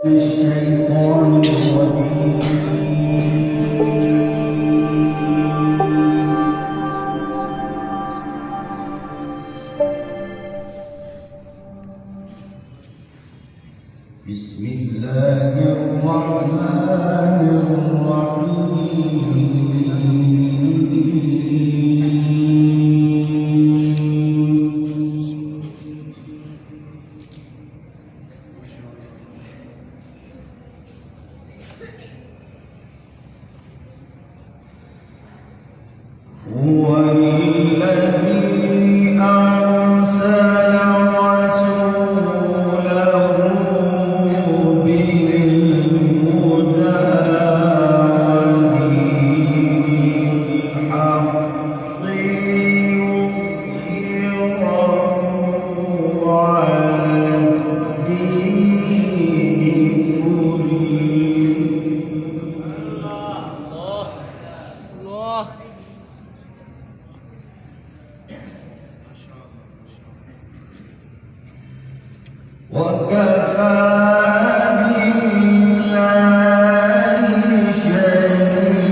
الشيطان الرجيم. بسم الله الرحمن الرحيم. هو الذي أرسل رسوله بالهدى ودين الحق ليظهره على الدين كله. الله وكفى بالله شهيدا.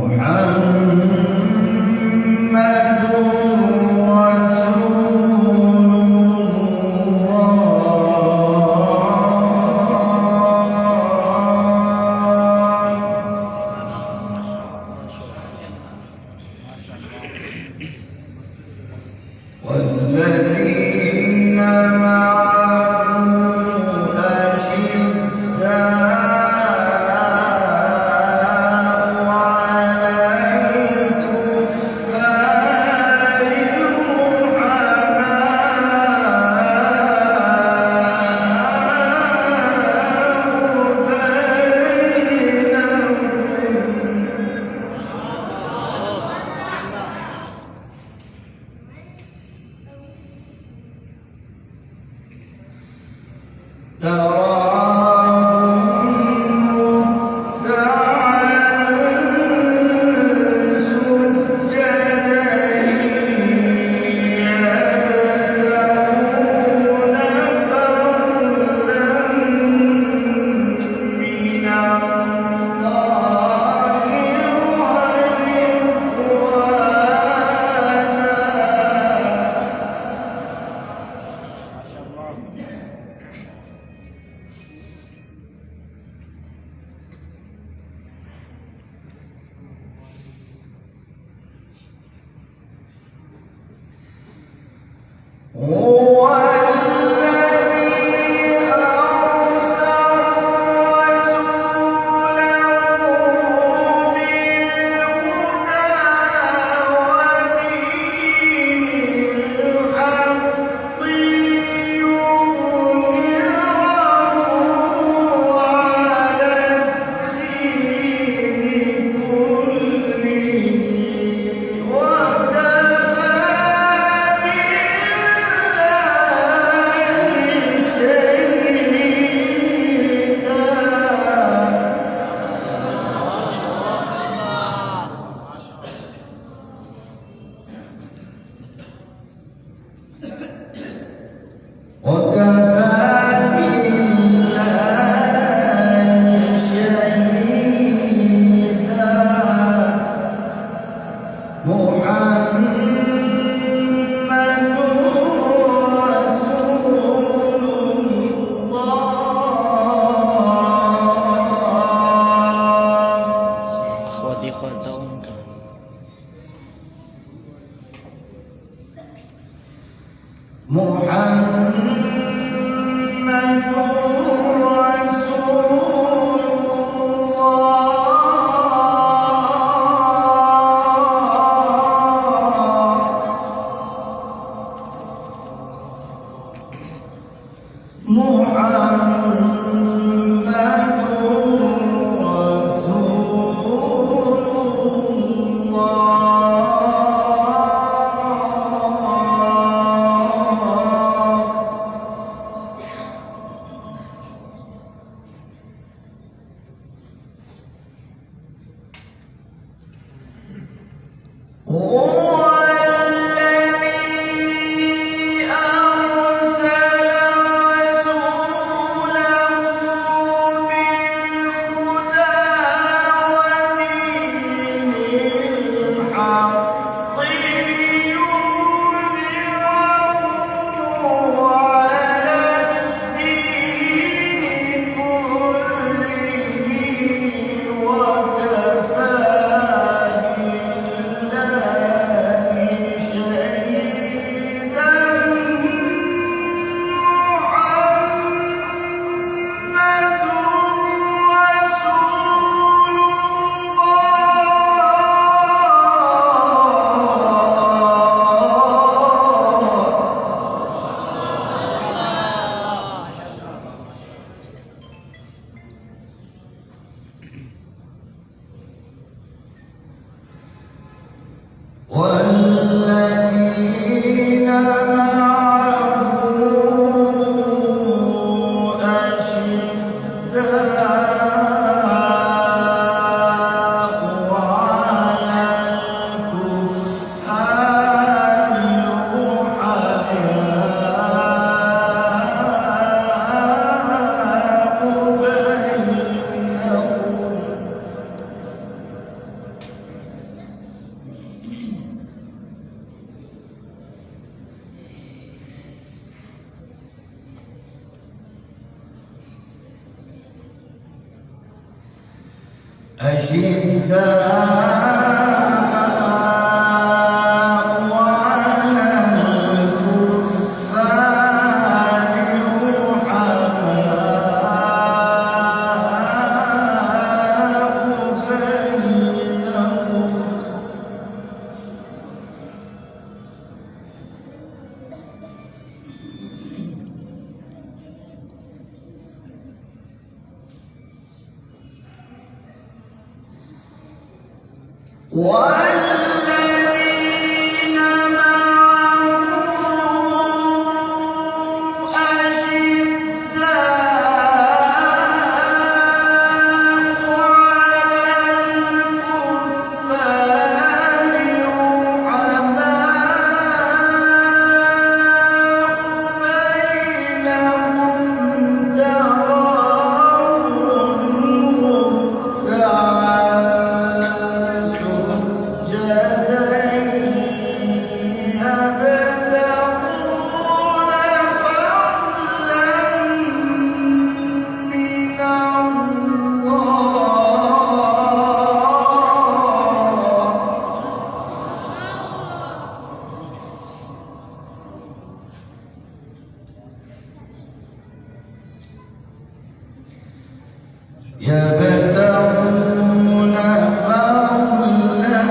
محمد رسول والذين معه أشداء على الكفار تراهم ركعا سجدا يبتغون فضلا من الله هو الذي أرسل رسوله بالهدى ودين الحق ليظهره على الدين كله. وكفى بالله شهيدا. محمد رسول الله. اخواتي اخواتهم محمد رسول الله. محمد رسول الله. والذين معه أشداء على الكفار رحماء بينهم أشداء على الكفار رحماء بينهم والذين معه أشداء على الكفار رحماء بينهم تراهم ركعا سجدا يبتغون فضلا من يبتغون فضلا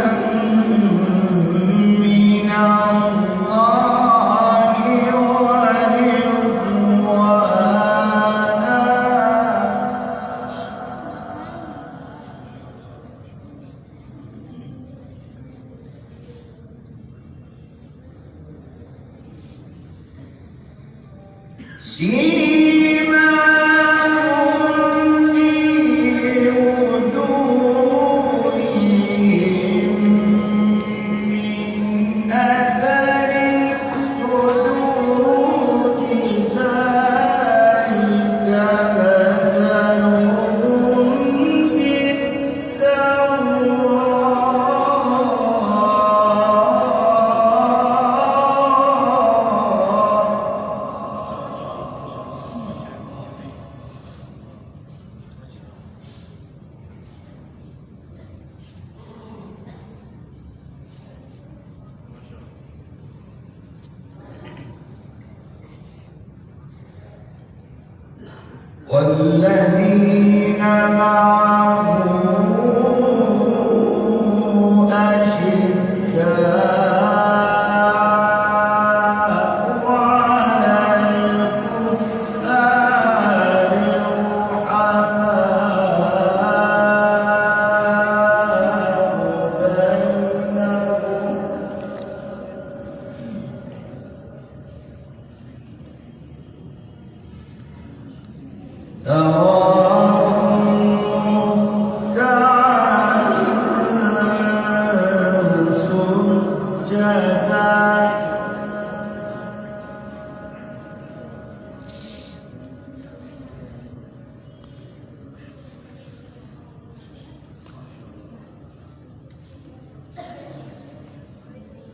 من الله ورضوانا سيماهم في وجوههم من أثر السجود ذلك مثلهم في التوراة والذين معه أشداء على الكفار رحماء بينهم تراهم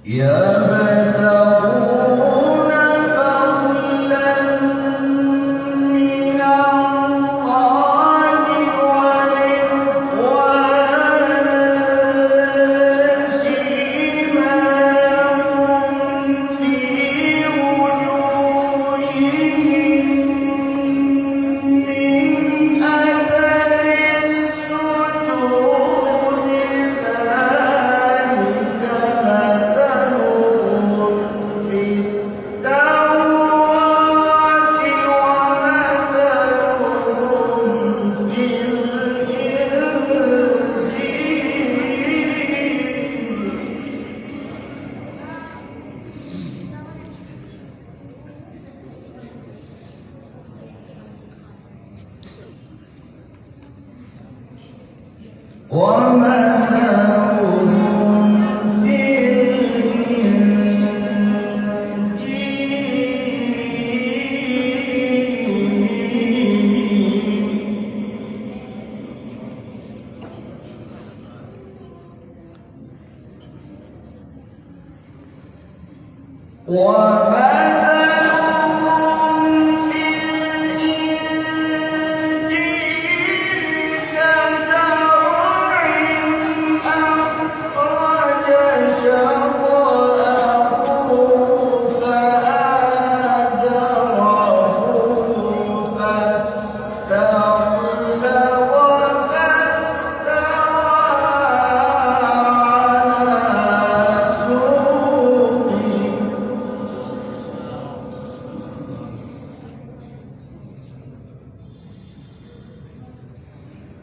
يبتغون فضلا من الله ورضوانا سيماهم في وجوههم من أثر السجود ذلك مثلهم في التوراة ومثلهم في ومثلهم في الإنجيل كزرع أخرج شطأه فآزره فاستغلظ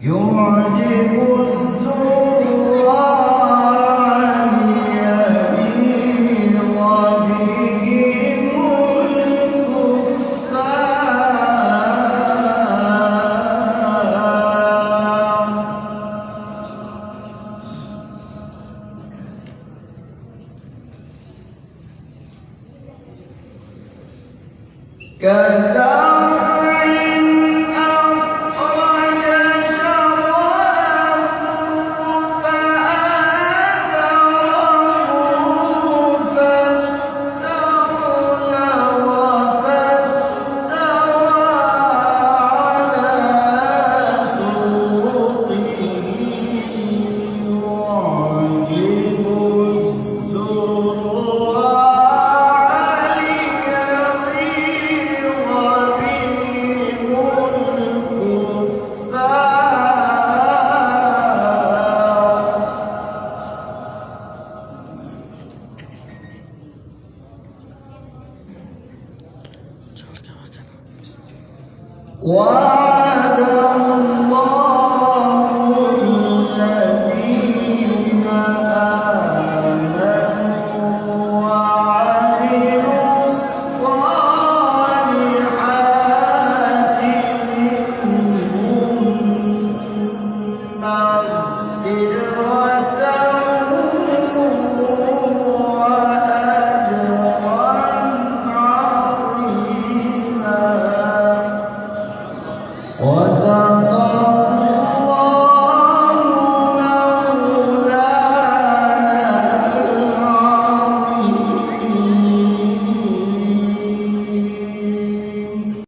يعجب الزراع ليغيظ بهم الكفار كزرع أخرج شطأه فآزره فاستغلظ فاستوى على سوقه يعجب الزراع ليغيظ بهم الكفار